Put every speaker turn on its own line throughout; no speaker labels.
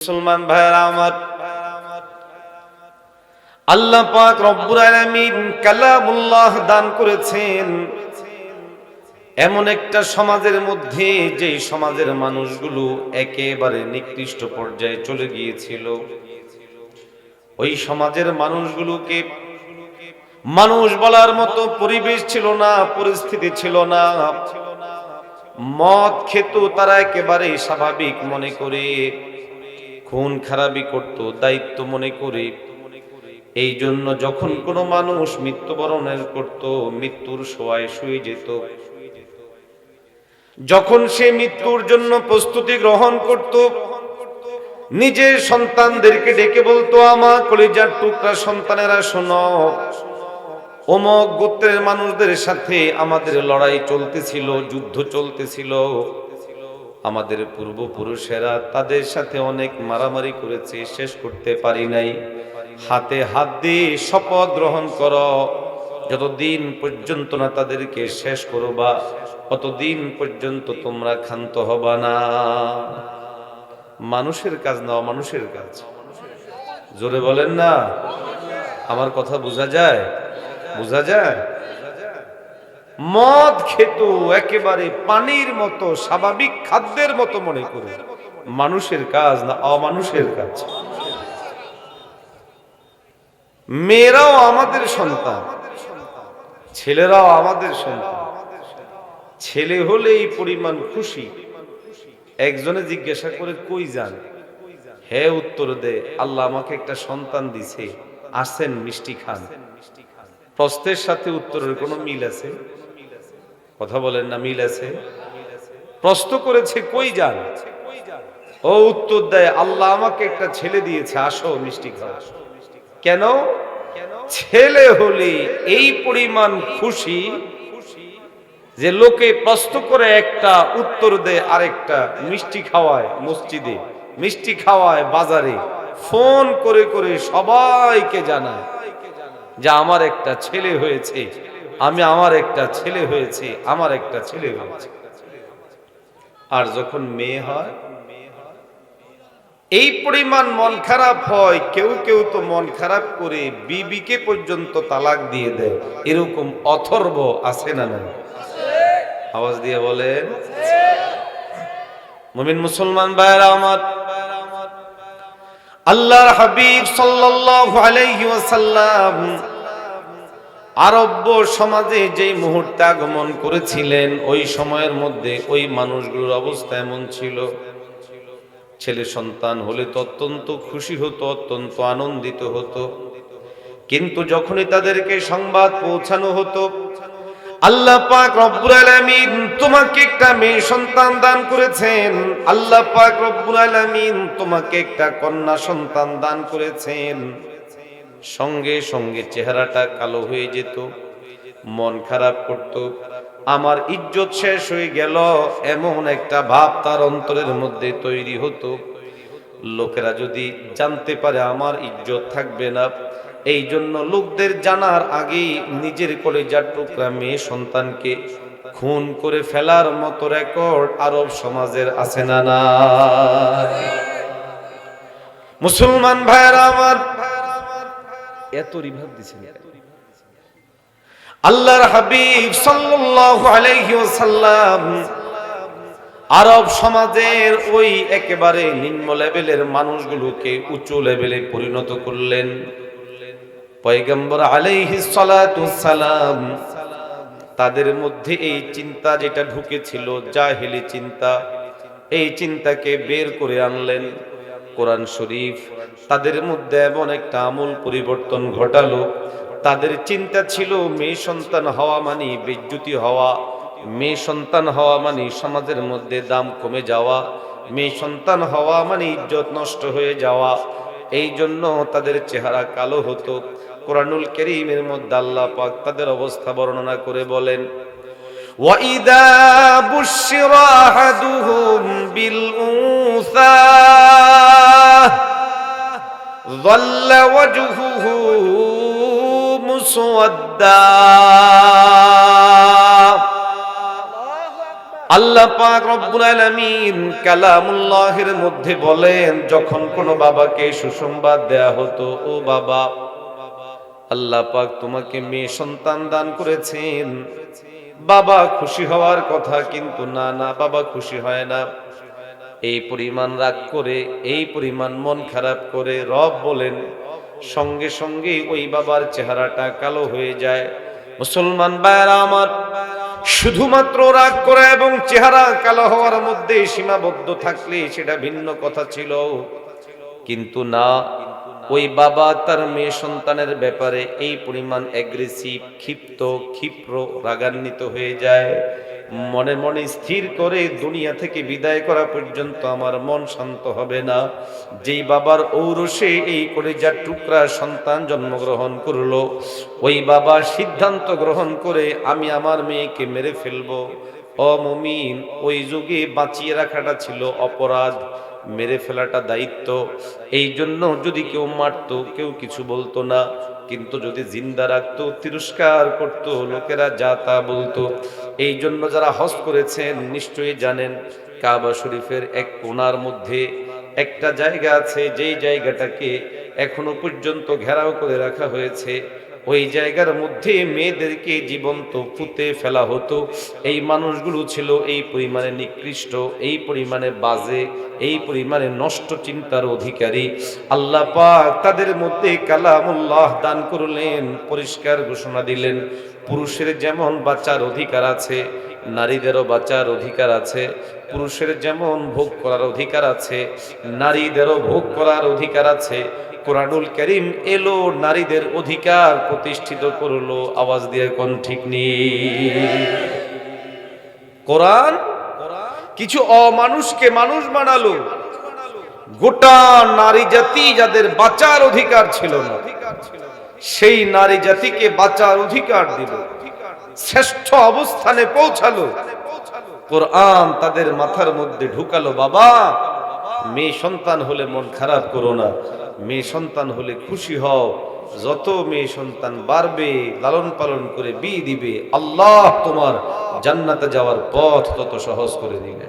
মুসলমান ভাইরা আমার, আল্লাহ পাক রব্বুল আলামিন কালামুল্লাহ দান করেছেন এমন একটা সমাজের মধ্যে, যে সমাজের মানুষগুলো একেবারে নিকৃষ্ট পর্যায়ে চলে গিয়েছিল। ওই সমাজের মানুষগুলোকে মানুষ বলার মতো পরিবেশ ছিল না, পরিস্থিতি ছিল না। মদ খেত তারা একেবারে স্বাভাবিক মনে করে, খুন খারাপি করত দায়িত্ব মনে করে। এই জন্য যখন কোনো মানুষ মৃত্যুবরণ করত, মৃত্যুর শোয়ায় শুয়ে যেত, যখন সে মৃত্যুর জন্য প্রস্তুতি গ্রহণ করত, নিজের সন্তানদেরকে ডেকে বলতো, আমার কলিজার টুকরা সন্তানেরা শোনো, অমুক গোত্রের মানুষদের সাথে আমাদের লড়াই চলতেছিল, যুদ্ধ চলতেছিল। আমাদের পূর্বপুরুষেরা তাদের সাথে অনেক মারামারি করেছে, শেষ করতে পারি নাই। হাতে হাত দিয়ে শপথ গ্রহণ করো, যতদিন পর্যন্ত না তাদেরকে শেষ করবা, ততদিন পর্যন্ত তোমরা ক্ষান্ত হবা না। মানুষের কাজ না, মানুষের কাজ। জোরে বলেন না, আমার কথা বোঝা যায়? বোঝা যায়? মদ খেত একেবারে পানির মতো, স্বাভাবিক খাদ্যের মতো মনে করে। মানুষের কাজ না, অমানুষের কাজ। মেয়েরাও আমাদের সন্তান, ছেলেরাও আমাদের সন্তান। ছেলে হলে এই পরিমাণ খুশি, একজনে জিজ্ঞাসা করে কই যান, হে উত্তর দে, আল্লাহ আমাকে একটা সন্তান দিছে, আসেন মিষ্টি খান। প্রশ্নের সাথে উত্তরের কোনো মিল আছে? কথা বলেন না, মিল আছে? প্রশ্ন করেছে কই যান, ও উত্তর দেয়, আল্লাহ আমাকে একটা ছেলে দিয়েছে, আসো মিষ্টি খাও। কেন? ছেলে হলে এই পরিমাণ খুশি যে লোকে প্রশ্ন করে একটা উত্তর দেয় আরেকটা, মিষ্টি খাওয়ায় মসজিদে, মিষ্টি খাওয়ায় বাজারে, ফোন করে করে সবাইকে জানায় যে আমার একটা ছেলে হয়েছে, আমার একটা ছেলে হয়েছে, আমার একটা ছেলে হয়েছে। আর যখন মেয়ে হয় এই পরিমাণ মন খারাপ হয়। কেউ কেউ তো মন খারাপ করে বিবিকে পর্যন্ত তালাক দিয়ে দেয়। এরকম অথর্ব আছে না? না, আওয়াজ দিয়ে বলেন। মুমিন মুসলমান ভাইরা আমার, আল্লাহর হাবিব সাল্লাল্লাহু আলাইহি ওয়াসাল্লাম আরব সমাজে যেই মুহূর্তে আগমন করেছিলেন, ওই সময়ের মধ্যে ওই মানুষগুলোর অবস্থা এমন ছিল, ছেলে সন্তান হলে তো অত্যন্ত খুশি হতো, অত্যন্ত আনন্দিত হতো। কিন্তু যখনই তাদেরকে সংবাদ পৌঁছানো হতো, আল্লাহ পাক রব্বুল আলামিন তোমাকে একটা মেয়ে সন্তান দান করেছেন, আল্লাহ পাক রব্বুল আলামিন তোমাকে একটা কন্যা সন্তান দান করেছেন, সঙ্গে সঙ্গে চেহারাটা কালো হয়ে যেত, মন খারাপ করত, আমার ইজ্জত শেষ হয়ে গেল, এমন একটা ভাব তার অন্তরের মধ্যে তৈরি হতো। লোকেরা যদি জানতে পারে আমার ইজ্জত থাকবে না, এই জন্য লোকদের জানার আগেই নিজের কলিজার টুকরা মেয়ে সন্তানকে খুন করে ফেলার মতো রেকর্ড আরব সমাজের আছে না? না, মুসলমান ভাইরা আমার, এত রিভাব দিছেন আল্লাহর হাবিব সাল্লাল্লাহু আলাইহি ওয়াসাল্লাম আরব সমাজের ওই একেবারে নিম্ন লেভেলের মানুষগুলোকে উঁচু লেভেলে পরিণত করলেন। পয়গম্বর আলাইহিস সালাতু সালাম তাদের মধ্যে এই চিন্তা যেটা ঢুকেছিল, জাহেলি চিন্তা, এই চিন্তাকে বের করে আনলেন। কোরআন শরীফ তাদের মধ্যে এমন একটা আমূল পরিবর্তন ঘটালো। তাদের চিন্তা ছিল মেয়ে সন্তান হওয়া মানে বেইজ্জতি হওয়া, মেয়ে সন্তান হওয়া মানে সমাজের মধ্যে দাম কমে যাওয়া, মেয়ে সন্তান হওয়া মানে ইজ্জত নষ্ট হয়ে যাওয়া। এই জন্য তাদের চেহারা কালো হতো। কোরআনুল কারীমের মধ্যে আল্লাহ পাক তাদের অবস্থা বর্ণনা করে বলেন, ওয়াইদা বুশিরা আহাদুহুম বিল উনসা যাল্লা ওয়াজহুহু মুসওয়াদ্দা আল্লাহ পাক রব্বুল আলামিন কালামুল্লাহের মধ্যে বলেন, যখন কোনো বাবাকে সুসংবাদ দেয়া হতো, ও বাবা, আল্লাহ পাক তোমাকে মেয়ে সন্তান দান করেছেন, বাবা খুশি হওয়ার কথা, কিন্তু না না, বাবা খুশি হয় না। এই পরিমাণ রাগ করে, এই পরিমাণ মন খারাপ করে রব বলেন, সঙ্গে সঙ্গে ওই বাবার চেহারাটা কালো হয়ে যায়। মুসলমান ভাইরা আমার, শুধুমাত্র রাগ করা এবং চেহারা কালো হওয়ার মধ্যে সীমাবদ্ধ থাকলে সেটা ভিন্ন কথা ছিল, কিন্তু না, ওই বাবা তার মেয়ে সন্তানের ব্যাপারে এই পরিমাণ অ্যাগ্রেসিভ, ক্ষিপ্ত, ক্ষিপ্র, রাগান্বিত হয়ে যায়। মনে মনে স্থির করে দুনিয়া থেকে বিদায় করা পর্যন্ত আমার মন শান্ত হবে না। যেই বাবার ঔরসে এই কলিজার টুকরা সন্তান জন্মগ্রহণ করলো, ওই বাবা সিদ্ধান্ত গ্রহণ করে আমি আমার মেয়েকে মেরে ফেলবো। ও মুমিন, ওই যুগে বাঁচিয়ে রাখাটা ছিল অপরাধ, মেরে ফেলাটা দায়িত্ব। এই জন্য যদি কেউ মারতো কেউ কিছু বলতো না, কিন্তু যদি জিন্দা রাখতো তিরস্কার করত, লোকেরা যা তা বলতো। এই জন্য যারা হজ করেছেন নিশ্চয়ই জানেন, কাবা শরীফের এক কোণার মধ্যে একটা জায়গা আছে, যেই জায়গাটাকে এখনো পর্যন্ত ঘেরাও করে রাখা হয়েছে। ওই জায়গার মধ্যে মেয়েদেরকে জীবন্ত পুঁতে ফেলা হতো। এই মানুষগুলো ছিল এই পরিমাণে নিকৃষ্ট, এই পরিমাণে বাজে, এই পরিমাণে নষ্ট চিন্তার অধিকারী। আল্লাহ পাক তাদের মধ্যে কালামুল্লাহ দান করলেন, পরিষ্কার ঘোষণা দিলেন, পুরুষের যেমন বাঁচার অধিকার আছে, নারীদেরও বাঁচার অধিকার আছে। পুরুষের যেমন ভোগ করার অধিকার আছে, নারীদেরও ভোগ করার অধিকার আছে। কোরআনুল কারীম এলো, নারীদের অধিকার প্রতিষ্ঠিত করলো। আওয়াজ দিয়ে কোন ঠিক নেই? কোরআন কিছু অমানুষকে মানুষ বানালো। গোটা নারী জাতি যাদের বাঁচার অধিকার ছিল না, সেই নারী জাতিকে বাঁচার অধিকার দিল, শ্রেষ্ঠ অবস্থানে পৌঁছালো। কোরআন তাদের মাথার মধ্যে ঢুকালো, বাবা, মেয়ে সন্তান হলে মন খারাপ করো না, মেয়ে সন্তান হলে খুশি হও। যত মেয়ে সন্তান বাড়বে, লালন পালন করে বিয়ে দিবে, আল্লাহ তোমার জান্নাতে যাওয়ার পথ তত সহজ করে দিবে।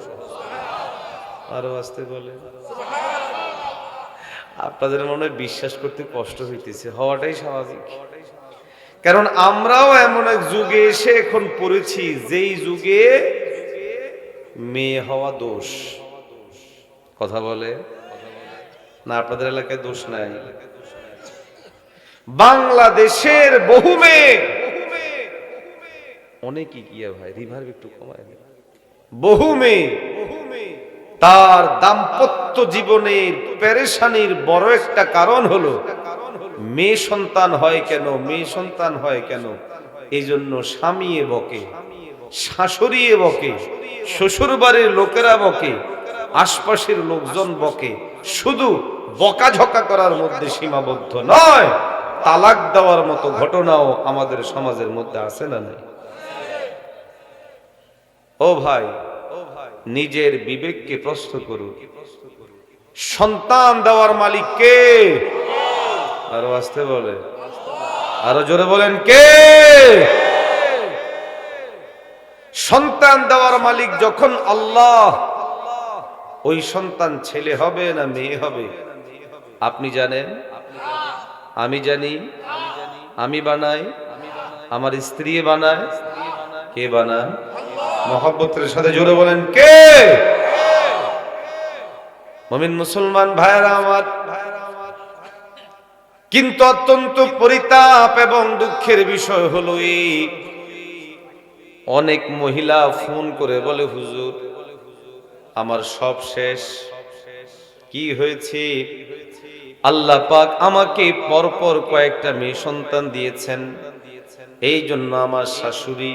আরো আসতে বলে, আপনাদের মনে হয় বিশ্বাস করতে কষ্ট হইতেছে, হওয়াটাই স্বাভাবিক। কারণ আমরাও এমন এক যুগে এসে এখন পড়েছি, যেই যুগে মেয়ে হওয়া দোষ। কথা বলে না? আপনাদের এলাকায় দোষ নাই? বাংলাদেশের বহু মেয়ে, অনেকই গিয়া ভাই রিভার্ব একটু কমায়, বহু মেয়ে তার দাম্পত্য জীবনের পেরেশানির বড় একটা কারণ হলো মেয়ে সন্তান হয় কেন, মেয়ে সন্তান হয় কেন। এই জন্য স্বামীয়ে বকে, শাশুড়িয়ে বকে, শ্বশুর বাড়ির লোকেরা বকে, আশপাশের লোকজন বকে। শুধু বকাঝকা করার মধ্যে সীমাবদ্ধ নয়, তালাক দেওয়ার মতো ঘটনাও আমাদের সমাজের মধ্যে আছে না নাই? ও ভাই, নিজের বিবেককে প্রশ্ন করুন। সন্তান দেওয়ার মালিক কে? আরো আসতে বলে, আরো জোরে বলেন, কে? সন্তান দেওয়ার মালিক যখন আল্লাহ, ওই সন্তান ছেলে হবে না মেয়ে হবে আপনি জানেন? আমি জানি? আমি বানাই? আমার স্ত্রী বানায়? কে বানায়? মহব্বতের সাথে জোরে বলেন, কে? মুমিন মুসলমান ভাইরা আমার, কিন্তু অত্যন্ত পরিতাপ এবং দুঃখের বিষয় হলো এই, অনেক মহিলা ফোন করে বলে, হুজুর আমার সব শেষ। কি হয়েছে? আল্লাহ পাক আমাকে পরপর কয়েকটা মেয়ে সন্তান দিয়েছেন, এই জন্য আমার শাশুড়ি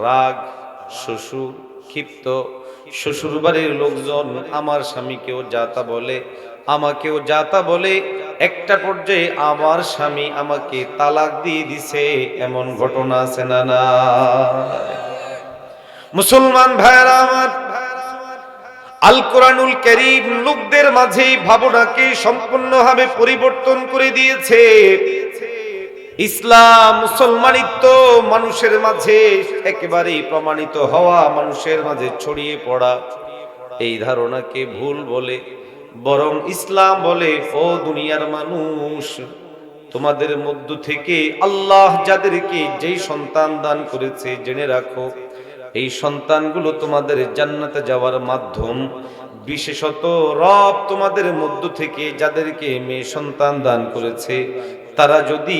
রাগ, শ্বশুর ক্ষিপ্ত, শ্বশুর বাড়ির লোকজন আমার স্বামীকেও যাতা বলে, আমাকেও যাতা বলে। একটা পর্যায়ে আমার স্বামী আমাকে তালাক দিয়ে দিছে, এমন ঘটনা আছে না না? মুসলমান ভাইরা আমার, আল কোরআনুল কারীম লোকদের মাঝে ভাবনাকে সম্পূর্ণভাবে পরিবর্তন করে দিয়েছে। ইসলাম মুসলমানিত্ব মানুষের মাঝে একেবারেই প্রমাণিত হওয়া, মানুষের মাঝে ছড়িয়ে পড়া, এই ধারণাকে ভুল বলে বরং ইসলাম বলে, ও দুনিয়ার মানুষ, তোমাদের মধ্য থেকে আল্লাহ যাদেরকে যেই সন্তান দান করেছে জেনে রাখো, এই সন্তানগুলো তোমাদের জান্নাতে যাওয়ার মাধ্যম। বিশেষত রব তোমাদের মধ্য থেকে যাদেরকে মেয়ে সন্তান দান করেছে, তারা যদি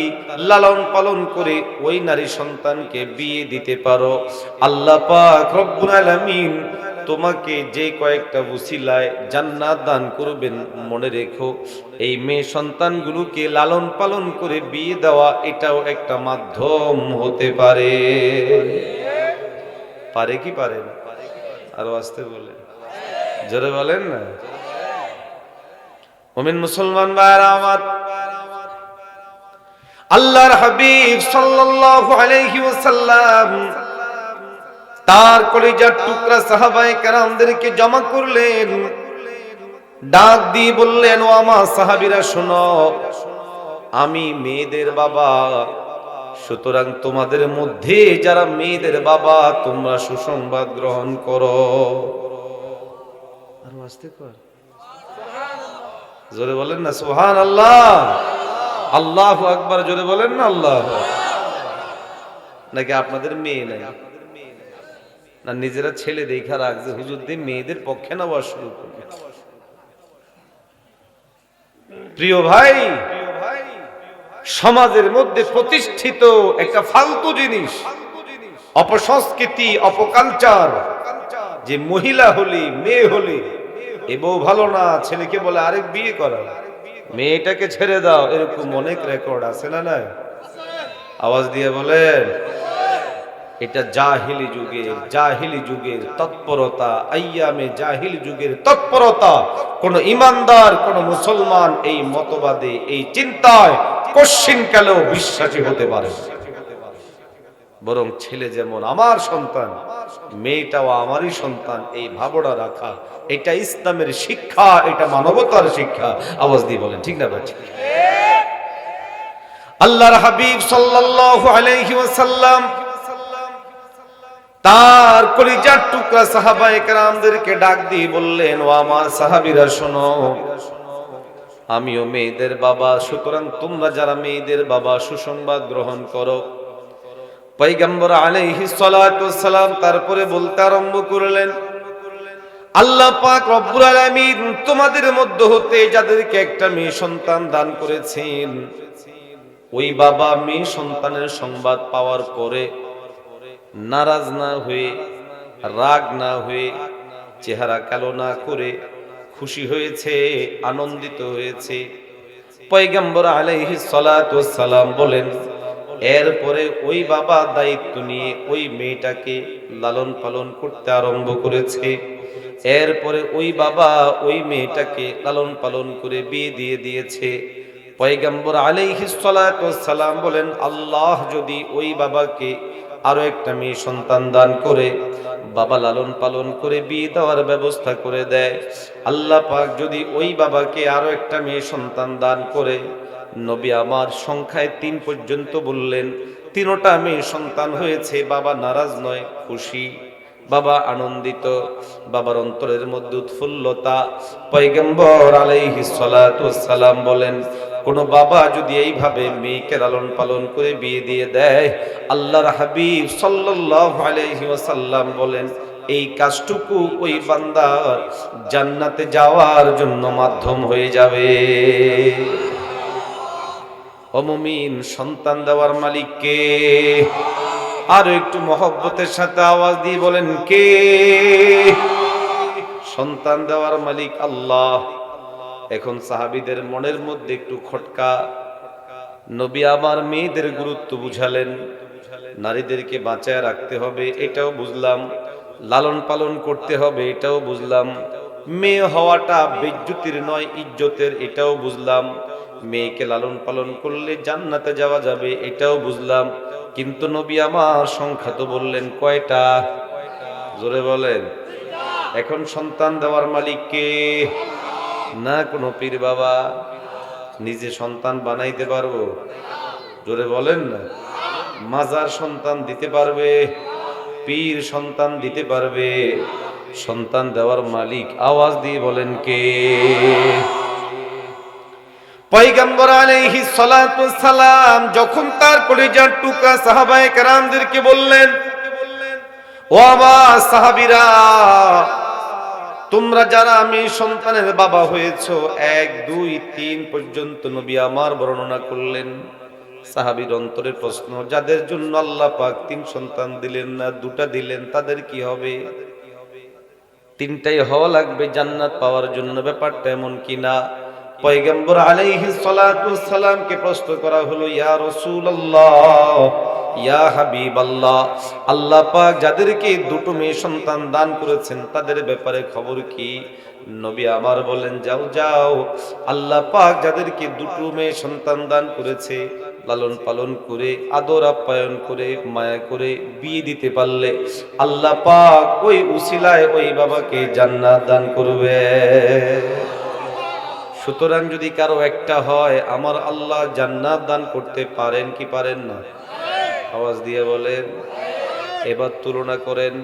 লালন পালন করে ওই নারী সন্তানকে বিয়ে দিতে পারো, আল্লাহ পাক রব্বুল আলামিন তোমাকে যে কয়েকটা উসিলায় জান্নাত দান করবেন। মনে রেখো, এই মেয়ে সন্তানগুলোকে লালন পালন করে বিয়ে দেওয়া এটাও একটা মাধ্যম হতে পারে। পারে কি পারে না? আরো আসতে বলেন, জোরে বলেন না। মুমিন মুসলমান ভাইরা আমার, আল্লাহর হাবিব সাল্লাল্লাহু আলাইহি ওয়াসাল্লাম তার কলিজার টুকরা সাহাবায়ে কেরামদেরকে জমা করলেন, ডাক দিয়ে বললেন, ও আমার সাহাবীরা শোনো, আমি মেয়েদের বাবা, সুতরাং তোমাদের মধ্যে যারা মেয়েদের বাবা তোমরা সুসংবাদ গ্রহণ করো। আর আসতে কর, জোরে বলেন না সুবহানাল্লাহ। আল্লাহু আকবার, জোরে বলেন না আল্লাহ। নাকি আপনাদের মেয়ে নাই না, নিজেরা ছেলে দেখা রাখ যে হুজুর দিয়ে মেয়েদের পক্ষে না বলা শুরু করবে। প্রিয় ভাই, সমাজের মধ্যে প্রতিষ্ঠিত একটা ফালতু জিনিস, অপসংস্কৃতি, অপকালচার, যে মহিলা হলি মেয়ে হলি এ বউ ভালো না, ছেলেকে বলে আরেক বিয়ে করা, মেয়েটাকে ছেড়ে দাও, এরকম অনেক রেকর্ড আছে না নাই? আওয়াজ দিয়ে বলেন। এটা জাহিলি যুগের তৎপরতা, আইয়ামে জাহিল যুগের তৎপরতা। কোন ইমানদার, কোন মুসলমান এই মতবাদে, এই চিন্তায় কশ্চিনকালেও বিশ্বাসী হতে পারে না। বরং ছেলে যেমন আমার সন্তান, মেয়েটাও আমারই সন্তান, এই ভাবনা রাখা, এটা ইসলামের শিক্ষা, এটা মানবতার শিক্ষা। আওয়াজ দিয়ে বলেন ঠিক না ভাই? আল্লাহর হাবিব সাল্লাল্লাহু আলাইহি ওয়াসাল্লাম তার কলিজার টুকরা সাহাবায়ে কেরামদেরকে ডাক দিয়ে বললেন, ও আমার সাহাবীরা শোনো, আমিও মেয়েদের বাবা, সুতরাং তোমরা যারা মেয়েদের বাবা সুসংবাদ গ্রহণ করো। পয়গম্বর আলাইহিস সালাতু ওয়াস সালাম তারপরে বলতে আরম্ভ করলেন, আল্লাহ পাক রব্বুল আলামিন তোমাদের মধ্য হতে যাদেরকে একটা মেয়ে সন্তান দান করেছেন, ওই বাবা মেয়ে সন্তানের সংবাদ পাওয়ার পরে নারাজ না হয়ে, রাগ না হয়ে, চেহারা কালো না করে খুশি হয়েছে, আনন্দিত হয়েছে। পয়গম্বর আলাইহিস সালাতু ওয়াস সালাম বলেন, এরপরে ওই বাবা দায়িত্ব নিয়ে ওই মেয়েটাকে লালন পালন করতে আরম্ভ করেছে। এরপরে ওই বাবা ওই মেয়েটাকে লালন পালন করে বিয়ে দিয়ে দিয়েছে। পয়গম্বর আলাইহিস সালাতু ওয়াস সালাম বলেন, আল্লাহ যদি ওই বাবাকে আরো একটা মেয়ে সন্তান দান করে, বাবা লালন পালন করে বিয়ে দেওয়ার ব্যবস্থা করে দেয়, আল্লাহ পাক যদি ওই বাবাকে আরো একটা মেয়ে সন্তান দান করে, নবী আমার সংখ্যায় ৩ পর্যন্ত বললেন, ৩টা মেয়ে সন্তান হয়েছে, বাবা নারাজ নয়, খুশি, বাবা আনন্দিত, বাবার অন্তরের মধ্যে উৎফুল্লতা। পয়গম্বর আলাইহিস সালাতু ওয়াস সালাম বলেন, কোন বাবা যদি এইভাবে মেয়েকে লালন পালন করে বিয়ে দিয়ে দেয়, আল্লাহর হাবিব সাল্লাল্লাহু আলাইহি ওয়াসাল্লাম বলেন, এই কাজটুকু ওই বান্দার জান্নাতে যাওয়ার জন্য মাধ্যম হয়ে যাবে। ও মুমিন, সন্তান দেওয়ার মালিক কে? আরো একটু মহব্বতের সাথে আওয়াজ দিয়ে বলেন, কে? সন্তান দেওয়ার মালিক আল্লাহ। এখন সাহাবীদের মনের মধ্যে একটু খটকা। নবী আমার মেয়েদের গুরুত্ব বুঝালেন, নারীদেরকে বাঁচায় রাখতে হবে এটাও বুঝলাম, লালন পালন করতে হবে এটাও বুঝলাম, মেয়ে হওয়াটা বেজ্জতির নয় ইজ্জতের এটাও বুঝলাম, মেয়েকে লালন পালন করলে জান্নাতে যাওয়া যাবে এটাও বুঝলাম। কিন্তু নবী আমার সংখ্যা তো বললেন কয়টা? জোরে বলেন। এখন সন্তান দেওয়ার মালিক কে? না কোনো পীর বাবা। নিজে সন্তান বানাইতে পারবো? জোরে বলেন না। মাজার সন্তান দিতে পারবে, পীর সন্তান দিতে পারবে, সন্তান দেওয়ার মালিক আওয়াজ দিয়ে বলেন কে? পয়গম্বর আলাইহিস সালাতু ওয়াস সালাম যখন তার কলিজার টুকরা সাহাবায়ে কেরামদেরকে বললেন, ও আমার সাহাবীরা, তোমরা যারা আমি সন্তানের বাবা হয়েছো, 1 2 3 পর্যন্ত নবী আমার বর্ণনা করলেন। সাহাবীর অন্তরে প্রশ্ন, যাদের জন্য আল্লাহ পাক 3 সন্তান দিলেন না, 2টা দিলেন, তাদের কি হবে? 3টাই হওয়া লাগবে জান্নাত পাওয়ার জন্য, ব্যাপারটা এমন কিনা? পয়গম্বর আলাইহিস সালাতু ওয়াস সালামকে প্রশ্ন করা হলো, ইয়া রাসূলুল্লাহ, ইয়া হাবিবাল্লাহ, আল্লাহ পাক যাদেরকে 2টো মেয়ে সন্তান দান করেছেন তাদের ব্যাপারে খবর কি? নবী আমার বলেন, যাও যাও, আল্লাহ পাক যাদেরকে 2টো মেয়ে সন্তান দান করেছে, লালন পালন করে আদর আপ্যায়ন করে মায়া করে বিয়ে দিতে পারলে আল্লাহ পাক ওই উসিলায় ওই বাবাকে জান্নাত দান করবে। সুতরাং যদি কারো একটা হয়, আমার আল্লাহ জান্নাত দান করতে পারেন কি পারেন না? আওয়াজ দিয়ে বলেন। এবার তুলনা করেন,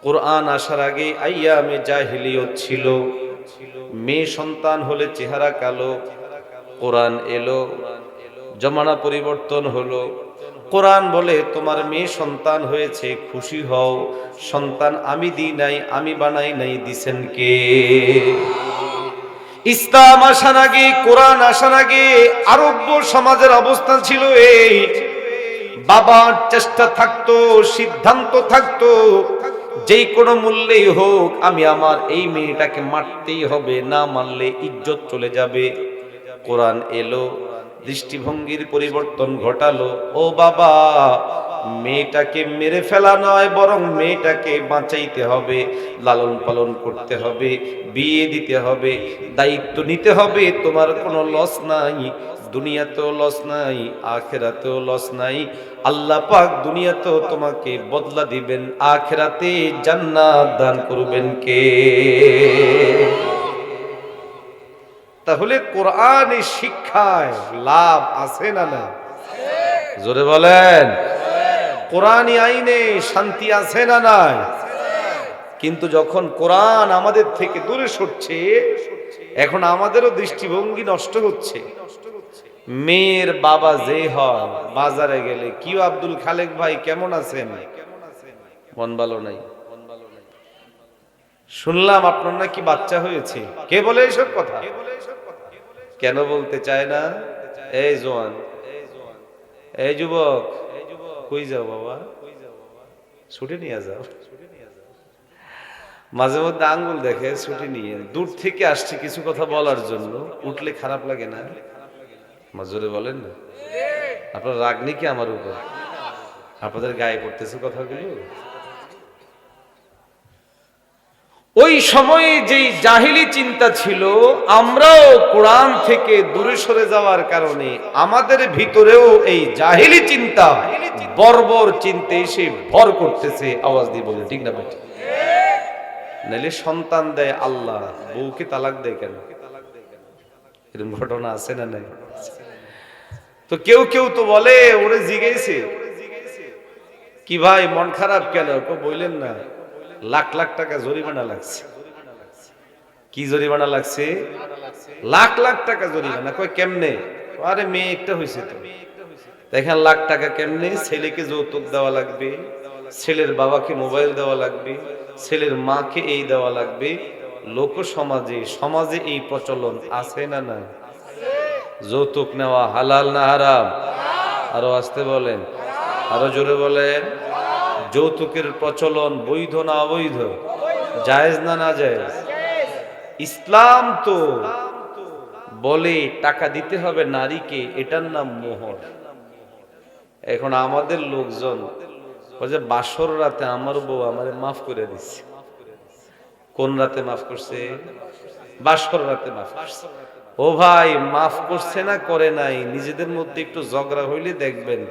কোরআন আসার আগে আইয়ামে জাহিলিয়ত ছিল, মেয়ে সন্তান হলে চেহারা কালো। কোরআন এলো, জমানা পরিবর্তন হলো, কোরআন বলে তোমার মেয়ে সন্তান হয়েছে, খুশি হও, সন্তান আমি দিই নাই, আমি বানাই নাই, দিছেন কে? ইসলাম আসার আগে, কোরআন আসার আগে আরব্য সমাজের অবস্থা ছিল এই, বাবার চেষ্টা থাকতো, সিদ্ধান্ত থাকতো, যেই কোনো মূল্যেই হোক আমি আমার এই মেয়েটাকে মারতেই হবে, না মারলে ইজ্জত চলে যাবে। কোরআন এলো, দৃষ্টিভঙ্গির পরিবর্তন ঘটালো, ও বাবা, মেয়েটাকে মেরে ফেলা নয়, বরং মেয়েটাকে বাঁচাইতে হবে, লালন পালন করতে হবে, বিয়ে দিতে হবে, দায়িত্ব নিতে হবে। তোমার কোনো লস নাই, দুনিয়াতেও লস নাই, আখিরাতেও লস নাই। আল্লাহ পাক দুনিয়াতেও তোমাকে বদলা দিবেন, আখিরাতে জান্নাত দান করবেন কে? তাহলে কোরআনের শিক্ষায় লাভ আছে না না? জোরে বলেন। কোরআনী আইনে শান্তি আছে না নাই? কিন্তু যখন কোরআন আমাদের থেকে দূরে সরছে, এখন আমাদেরও দৃষ্টিভঙ্গি নষ্ট হচ্ছে। মেয়ের বাবা যে হয়, বাজারে গেলে, কি আব্দুল খালেক ভাই কেমন আছেন? মন ভালো নাই, শুনলাম আপনার নাকি বাচ্চা হয়েছে। কে বলে এইসব কথা? কেন বলতে চায় না? এই জোয়ান, এই যুবক, কই যাও বাবা? ছুটি নিয়ে যাও। মাঝে মধ্যে আঙ্গুল দেখে ছুটি নিয়ে, দূর থেকে আসছে কিছু কথা বলার জন্য, উঠলে খারাপ লাগে না? মাজুরে বলেন না, আপনার রাগ নেই কি আমার উপর? আপনাদের গায়ে পড়তেছে কথাগুলো। ওই সময়ে যেই জাহিলি চিন্তা ছিল, আমরাও কোরআন থেকে দূরে সরে যাওয়ার কারণে আমাদের ভিতরেও এই জাহিলি চিন্তা, বর্বর চিন্তা এসে ভর করতেছে। আওয়াজ দিয়ে বলে ঠিক না ভাই? নাইলে সন্তান দেয় আল্লাহ, বউকে তালাক দেয় কেন? এরকম ঘটনা আছে না নাই? তো কেউ কেউ তো বলে, ওরে জিজ্ঞেসে কি ভাই মন খারাপ কেন? বললেন না, লাখ লাখ টাকা জরিমানা লাগছে। কি জরিমানা লাগছে? লাখ লাখ টাকা জরিমানা। কই কেমনে? আরে মেয়ে একটা হয়েছে তো। দেখেন লাখ টাকা কেমনে? ছেলেকে যৌতুক দেওয়া লাগবে, ছেলের বাবাকে মোবাইল দেওয়া লাগবে, ছেলের মাকে এই দেওয়া লাগবে। লোক সমাজে সমাজে এই প্রচলন আছে না না? যৌতুক নেওয়া হালাল না হারাম? আরো আসতে বলেন, আরো জোরে বলেন। যৌতুকের প্রচলন বৈধ না অবৈধ? জায়েজ না না জায়েজ? ইসলাম তো বলে টাকা দিতে হবে নারীকে, এটার নাম মোহর। এখন আমাদের লোকজন বলে বাসর রাতে আমার বউ আমারে মাফ করে দিচ্ছে। কোন রাতে মাফ করছে? বাসর রাতে মাফ করছে। ও ভাই, মাফ করছে না করে নাই, নিজেদের মধ্যে একটু ঝগড়া হইলে দেখবেন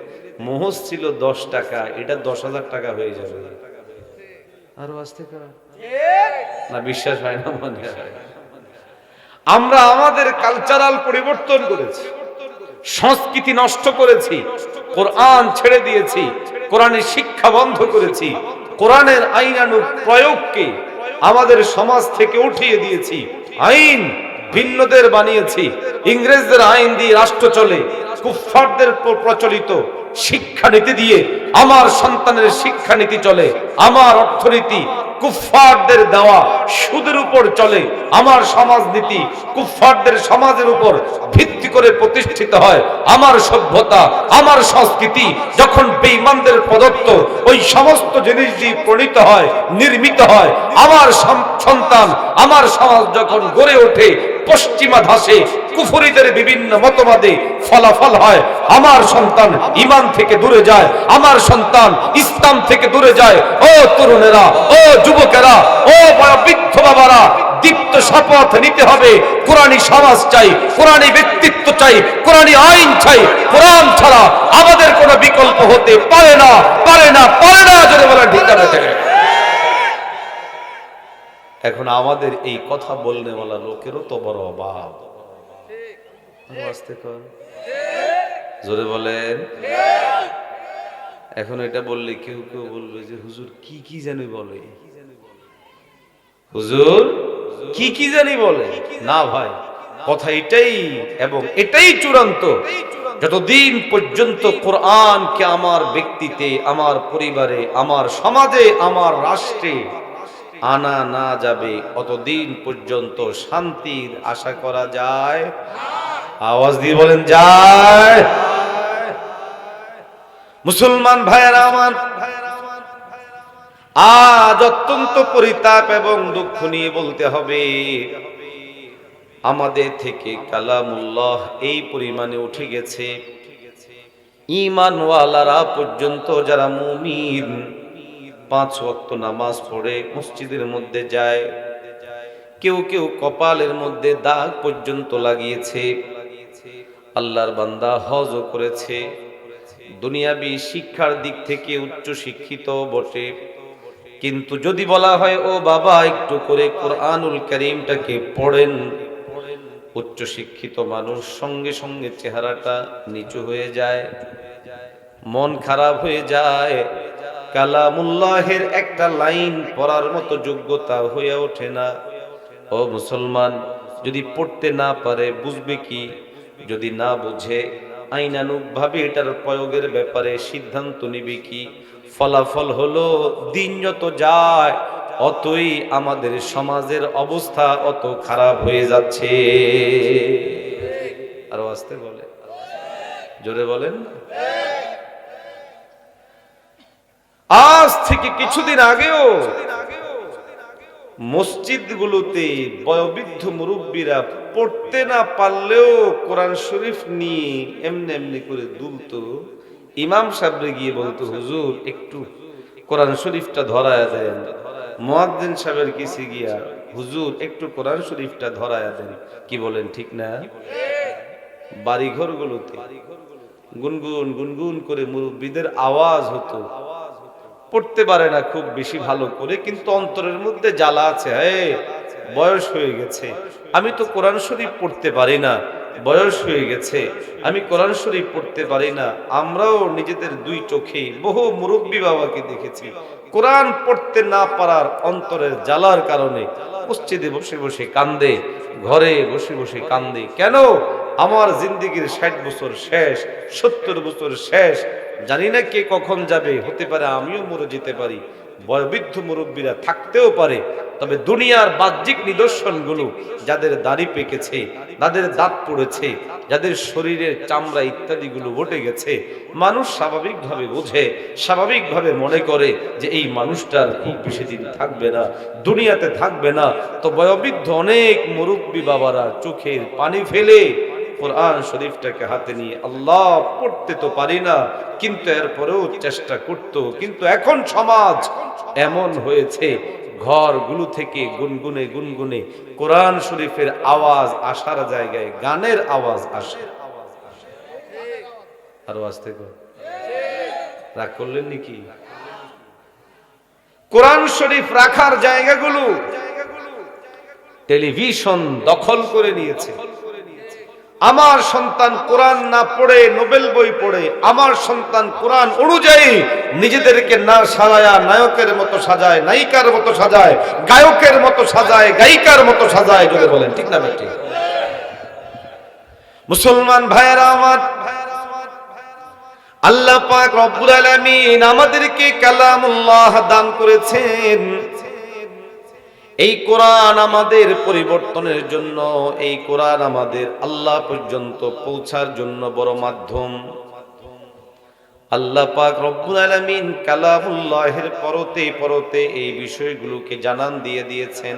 মোহর ছিল 10 টাকা, এটা 10,000 টাকা হয়ে যাবে। আরো আসতে না, বিশ্বাস হয় না মনে হয়। আমরা আমাদের কালচারাল পরিবর্তন করেছি। সংস্কৃতি নষ্ট করেছি, কোরআন ছেড়ে দিয়েছি, কোরআনের শিক্ষা বন্ধ করেছি, কোরআনের আইনানুগ প্রয়োগকে আমাদের সমাজ থেকে উঠিয়ে দিয়েছি, আইন ভিন্নদের বানিয়েছি, ইংরেজদের আইন দিয়ে রাষ্ট্র চলে, কুফফারদের প্রচলিত শিক্ষানীতি দিয়ে আমার সন্তানের শিক্ষানীতি চলে, আমার অর্থনীতি কুফফারদের দেওয়া সুদের উপর চলে, আমার সমাজনীতি কুফফারদের সমাজের উপর ভিত্তি করে প্রতিষ্ঠিত হয়, আমার সভ্যতা আমার সংস্কৃতি যখন বেঈমানদের প্রদত্ত ওই সমস্ত জিনিস দিয়ে প্রণীত হয়, নির্মিত হয়, আমার সন্তান আমার সমাজ যখন গড়ে ওঠে পশ্চিমা ধাসে কুফরিদের বিভিন্ন মতবাদে ফলাফল হয়, আমার সন্তান ঈমান থেকে দূরে যায়, আমার সন্তান ইসলাম থেকে দূরে যায়। ও তরুণেরা, ও যুবকেরা, ও বৃদ্ধ বাবারা, দীপ্ত শপথ নিতে হবে, কোরআনী সমাজ চাই, কোরআনী ব্যক্তিত্ব চাই, কোরআনী আইন চাই, কোরআন ছাড়া আমাদের কোনো বিকল্প হতে পারে না, পারে না, পারে না, যদি বলেন ঠিক আছে। এখন আমাদের এই কথা বলনেওয়ালা লোকেরও তো বড় অভাব। জোরে বলেন। এখন এটা বললে কেউ কেউ বলবে যে হুজুর কি কি জানি বলে, হুজুর কি কি জানি বলে। না ভাই, কথা এটাই এবং এটাই চূড়ান্ত। যতদিন পর্যন্ত কোরআনকে আমার ব্যক্তিতে, আমার পরিবারে, আমার সমাজে, আমার রাষ্ট্রে আনা না যাবে, অতদিন পর্যন্ত শান্তির আশা করা যায়। আওয়াজ দিয়ে বলেন যায়। মুসলমান ভাইয়েরা আমার, আজ অত্যন্ত পরিতাপ এবং দুঃখ নিয়ে বলতে হবে, আমাদের থেকে কালামুল্লাহ এই পরিমাণে উঠে গেছে, ঈমানওয়ালারা পর্যন্ত যারা মুমিন 5 ওয়াক্ত নামাজ পড়ে মসজিদের মধ্যে যায়, কেউ কেউ কপালের মধ্যে দাগ পর্যন্ত লাগিয়েছে, আল্লাহর বান্দা হজও করেছে, দুনিয়াবি শিক্ষার দিক থেকে উচ্চ শিক্ষিত বটে, কিন্তু যদি বলা হয় ও বাবা একটু করে কোরআনুল কারীমটাকে পড়েন, উচ্চ শিক্ষিত মানুষ সঙ্গে সঙ্গে চেহারাটা নিচু হয়ে যায়, মন খারাপ হয়ে যায়, কালামুল্লাহের একটা লাইন পড়ার মতো যোগ্যতা হয়ে ওঠে না। ও মুসলমান, যদি পড়তে না পারে বুঝবে কি? যদি না বুঝে আইনানুগ ভাবে এটার প্রয়োগের ব্যাপারে সিদ্ধান্ত নিবে কি? ফলাফল হলো দিন যত যায় অতই আমাদের সমাজের অবস্থা অত খারাপ হয়ে যাচ্ছে। আরো আসতে বলে, জোরে বলেন। আজ থেকে কিছুদিন আগেও মসজিদগুলোতে বয়োবৃদ্ধ মুরব্বীরা পড়তে না পারলেও কোরআন শরীফ নিয়ে এমনি এমনি করে দুলতো, ইমাম সাহেবরে গিয়ে বলতো হুজুর একটু কোরআন শরীফটা ধরায়া দেন, মুয়াজ্জিন সাহেবের কাছে গিয়া হুজুর একটু কোরআন শরীফটা ধরায়া দেন। কি বলেন ঠিক না? বাড়ি ঘরগুলোতে গুনগুন গুনগুন করে মুরব্বীদের আওয়াজ হতো, পড়তে পারে না খুব বেশি ভালো করে, কিন্তু অন্তরের মধ্যে জ্বালা আছে, বয়স হয়ে গেছে, আমি তো কোরআন শরীফ পড়তে পারি না, বয়স হয়ে গেছে, আমি কোরআন শরীফ পড়তে পারি না। আমরাও নিজেদের 2 চোখে বহু মুরব্বী বাবাকে দেখেছি কোরআন পড়তে না পারার অন্তরের জ্বালার কারণে মসজিদে বসে বসে কান্দে, ঘরে বসে বসে কান্দে। কেন? আমার জিন্দেগির 60 বছর শেষ, 70 বছর শেষ, জানি না কে কখন যাবে, হতে পারে আমিও মরে যেতে পারি, বয়োবৃদ্ধ মুরব্বীরা থাকতেও পারে, তবে দুনিয়ার বাহ্যিক নিদর্শনগুলো, যাদের দাড়ি পেকেছে, যাদের দাঁত পড়েছে, যাদের শরীরের চামড়া ইত্যাদিগুলো উঠে গেছে, মানুষ স্বাভাবিকভাবে বোঝে, স্বাভাবিকভাবে মনে করে যে এই মানুষটার খুব বেশি দিন থাকবে না, দুনিয়াতে থাকবে না। তো বয়োবৃদ্ধ অনেক মুরব্বী বাবারা চোখের পানি ফেলে কোরআন শরীফটাকে হাতে নিয়ে, আল্লাহ পড়তে তো পারি না কিন্তু এরপরেও চেষ্টা করত। কিন্তু এখন সমাজ এমন হয়েছে, ঘরগুলো থেকে গুনগুনে গুনগুনে কোরআন শরীফের আওয়াজ আসার জায়গায় গানের আওয়াজ আসে। আরো আসতে রাগ করলেন নাকি? কোরআন শরীফ রাখার জায়গাগুলো টেলিভিশন দখল করে নিয়েছে। আমার সন্তান কোরআন না পড়ে নোবেল বই পড়ে, আমার সন্তান কোরআন অনুযায়ী নিজেদেরকে না সাজায় নায়কের মতো সাজায়, নায়িকার মতো সাজায়, গায়কের মতো সাজায়, গায়িকার মতো সাজায়, যদি বলেন ঠিক না ঠিক? মুসলমান ভাইয়েরা আমার, আল্লাহ পাক রব্বুল আলামিন আমাদেরকে কালামুল্লাহ দান করেছেন। এই কোরআন আমাদের পরিবর্তনের জন্য, এই কোরআন আমাদের আল্লাহ পর্যন্ত পৌঁছার জন্য বড় মাধ্যম। আল্লাহ পাক রব্বুল আলামিন কালামুল্লাহের পরতে পরতে এই বিষয়গুলোকে জানান দিয়ে দিয়েছেন।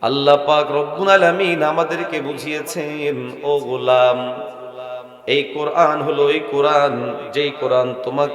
আল্লাহ পাক রব্বুল আলামিন আমাদেরকে বুঝিয়েছেন, ও গোলাম, এই কোরআন হলো এই কোরআন, যেই কোরআন তোমাকে